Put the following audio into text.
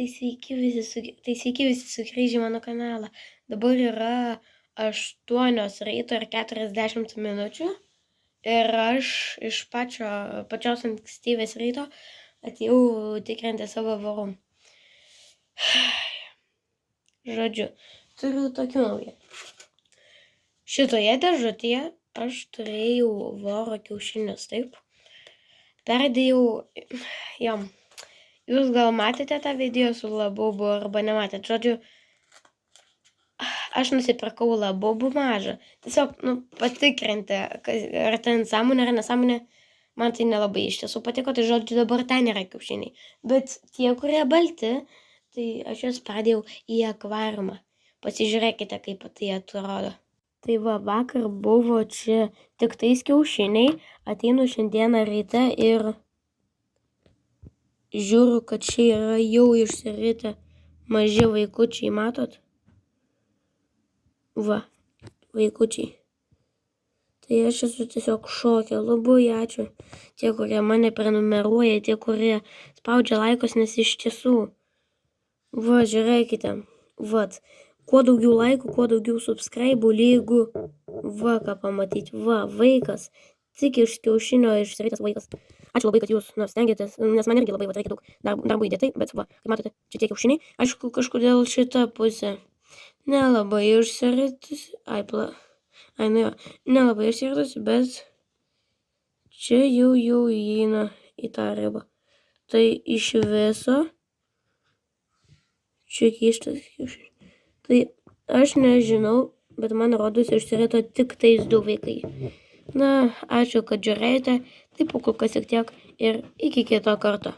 sveiki visi sugrįžę į mano kanalą. Dabar yra 8 ryto ir 40 minučių. Ir aš iš pačios ankstyvės ryto atėjau tikrinti savo vorų. Žodžiu, turiu tokių naujienų. Šitoje dėžutėje aš turėjau voro kiaušinius, taip. Perdėjau jam. Jūs gal matėte tą video su labubu arba nematėte. Žodžiu, aš nusipirkau labubų mažą. Tiesiog, patikrinti, ar ten sąmonė ar nesąmonė. Man tai nelabai iš tiesų patiko, tai žodžiu, dabar ten yra kiaušiniai. Bet tie, kurie balti, tai aš juos pradėjau į akvariumą. Pasižiūrėkite, kaip tai atrodo. Tai va, vakar buvo čia tik tais kiaušiniai. Ateinu šiandieną ryte ir žiūriu, kad čia yra jau išsiritę maži vaikučiai, matot? Va, vaikučiai. Tai aš esu tiesiog šokė. Labai ačiū tie, kurie mane prenumeruoja, tie, kurie spaudžia laikus, nes iš tiesų. Va, žiūrėkite. Vat. Kuo daugiau laikų, kuo daugiau subscribe'ų, lygų. Va, ką pamatyti. Va, vaikas. Tik iš kiaušinio išsiritęs vaikas. Ačiū labai, kad jūs stengiatės, nes man irgi labai reikia daug darbo įdėtai, bet va, kaip matote, čia tie kiaušiniai. Aišku, kažkodėl šita pusė nelabai išsiritusi. Nelabai išsiritusi, bet čia jau įeina į tą ribą. Tai iš viso čia keistas kiaušinis. Tai aš nežinau, bet man rodos išsirito tik tais 2 vaikai. Na, ačiū, kad žiūrėjote. Tai po kol kas tik tiek ir iki kito karto.